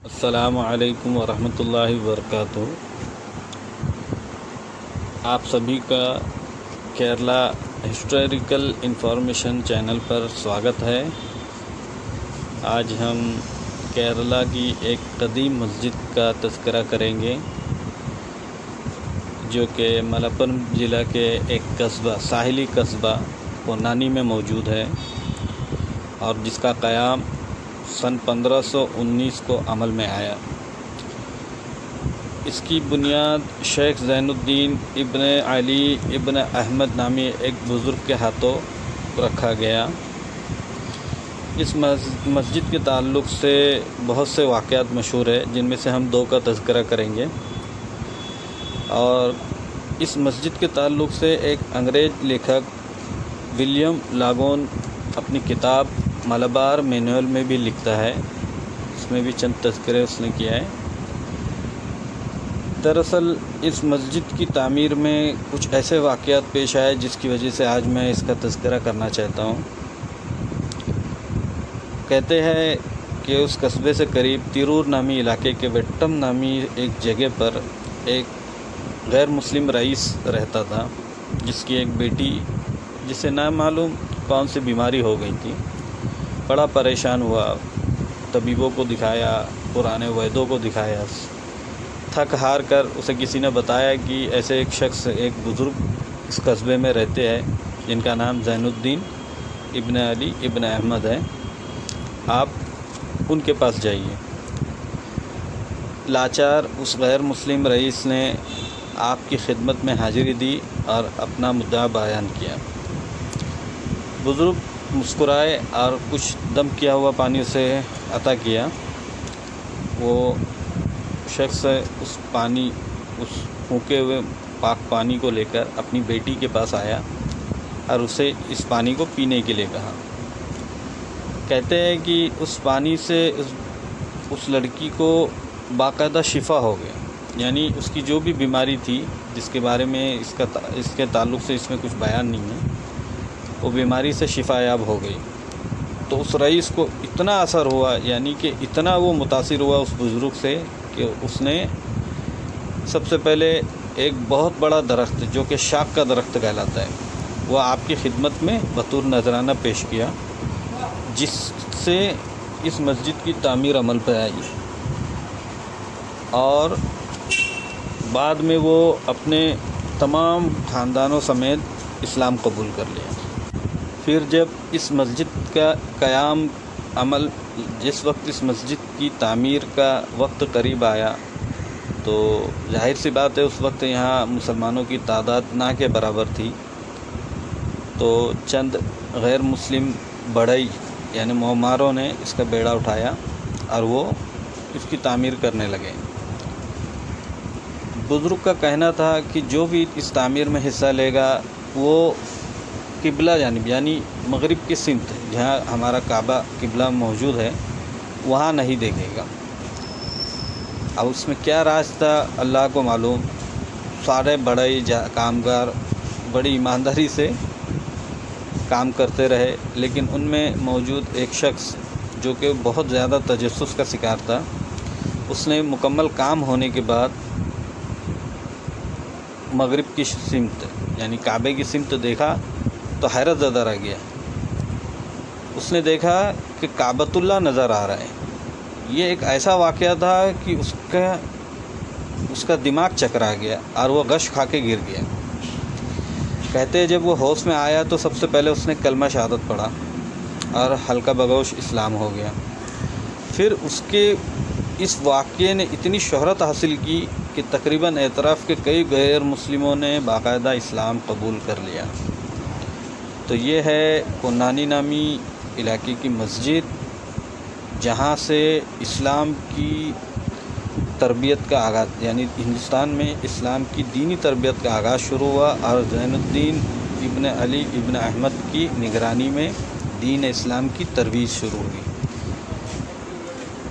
अस्सलामु अलैकुम वरहमतुल्लाहि वबरकातुहू। आप सभी का केरला हिस्टोरिकल इंफॉर्मेशन चैनल पर स्वागत है। आज हम केरला की एक कदीम मस्जिद का तज़किरा करेंगे जो कि मलप्पुरम ज़िला के एक कस्बा साहिली कस्बा पोन्नानी में मौजूद है और जिसका क़याम सन 1519 को अमल में आया। इसकी बुनियाद शेख ज़ैनुद्दीन इब्न अली इब्न अहमद नामी एक बुज़ुर्ग के हाथों रखा गया। इस मस्जिद के ताल्लुक़ से बहुत से वाक़यात मशहूर है, जिनमें से हम दो का तज़किरा करेंगे। और इस मस्जिद के ताल्लुक़ से एक अंग्रेज़ लेखक विलियम लागोन अपनी किताब मलबार मैनुअल में भी लिखता है, इसमें भी चंद तज़किरे उसने किया है। दरअसल इस मस्जिद की तामीर में कुछ ऐसे वाक़यात पेश आए जिसकी वजह से आज मैं इसका तज़किरा करना चाहता हूँ। कहते हैं कि उस कस्बे से करीब तिरूर नामी इलाके के वेट्टम नामी एक जगह पर एक गैर मुस्लिम रईस रहता था, जिसकी एक बेटी जिसे ना मालूम कौन सी बीमारी हो गई थी। बड़ा परेशान हुआ, तबीबों को दिखाया, पुराने वैद्यों को दिखाया। थक हार कर उसे किसी ने बताया कि ऐसे एक शख्स एक बुज़ुर्ग इस कस्बे में रहते हैं जिनका नाम ज़ैनुद्दीन इब्न अली इब्न अहमद है, आप उनके पास जाइए। लाचार उस गैर मुस्लिम रईस ने आपकी खिदमत में हाज़िरी दी और अपना मुद्दा बयान किया। बुज़ुर्ग मुस्कुराए और कुछ दम किया हुआ पानी उसे अता किया। वो शख्स उस फूके हुए पाक पानी को लेकर अपनी बेटी के पास आया और उसे इस पानी को पीने के लिए कहा। कहते हैं कि उस पानी से उस लड़की को बाकायदा शिफा हो गया, यानी उसकी जो भी बीमारी थी जिसके बारे में इसके ताल्लुक़ से इसमें कुछ बयान नहीं है, वो बीमारी से शिफायाब हो गई। तो उस रईस को इतना असर हुआ, यानी कि इतना वो मुतासिर हुआ उस बुज़ुर्ग से कि उसने सबसे पहले एक बहुत बड़ा दरख्त जो कि शाक का दरख्त कहलाता है, वह आपकी खिदमत में बतौर नजराना पेश किया, जिससे इस मस्जिद की तामीर अमल पर आई। और बाद में वो अपने तमाम ख़ानदानों समेत इस्लाम कबूल कर लिया। फिर जब इस मस्जिद का क़याम अमल जिस वक्त इस मस्जिद की तामीर का वक्त करीब आया, तो जाहिर सी बात है उस वक्त यहाँ मुसलमानों की तादाद ना के बराबर थी। तो चंद गैर मुस्लिम बढ़ई यानी मोहमारों ने इसका बेड़ा उठाया और वो इसकी तामीर करने लगे। बुज़ुर्ग का कहना था कि जो भी इस तामीर में हिस्सा लेगा वो किबला जानिब यानी मगरिब की सिमत जहाँ हमारा काबा किबला मौजूद है वहाँ नहीं देखेगा। अब उसमें क्या राज था अल्लाह को मालूम। सारे बड़े कामगार बड़ी ईमानदारी से काम करते रहे, लेकिन उनमें मौजूद एक शख्स जो कि बहुत ज़्यादा तजस्सुस का शिकार था, उसने मुकम्मल काम होने के बाद मगरिब की सिमत यानी काबे की सिमत देखा तो हैरत ज़दा रह गया। उसने देखा कि काबतुल्लाह नज़र आ रहा है। ये एक ऐसा वाक़या था कि उसका दिमाग चकरा गया और वह गश खा के गिर गया। कहते हैं जब वो होश में आया तो सबसे पहले उसने कलमा शहादत पढ़ा और हल्का बगोश इस्लाम हो गया। फिर उसके इस वाक़ये ने इतनी शोहरत हासिल की कि तकरीबन एतराफ़ के कई गैर मुस्लिमों ने बाकायदा इस्लाम कबूल कर लिया। तो ये है पोन्नानी नामी इलाके की मस्जिद, जहाँ से इस्लाम की तरबियत का आगाज़ यानी हिंदुस्तान में इस्लाम की दीनी तरबियत का आगाज़ शुरू हुआ और ज़ैनुद्दीन इब्न अली इब्न अहमद की निगरानी में दीन इस्लाम की तरवीज शुरू हुई।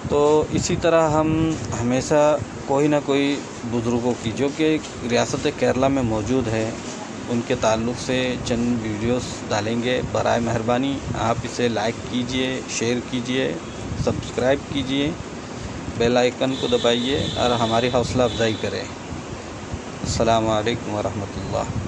तो इसी तरह हम हमेशा कोई ना कोई बुज़ुर्गों की जो कि रियासत केरला में मौजूद है उनके ताल्लुक़ से चंद वीडियोस डालेंगे। बराए मेहरबानी आप इसे लाइक कीजिए, शेयर कीजिए, सब्सक्राइब कीजिए बेल आइकन को दबाइए और हमारी हौसला अफजाई करें। अस्सलामु अलैकुम वरहमतुल्लाह।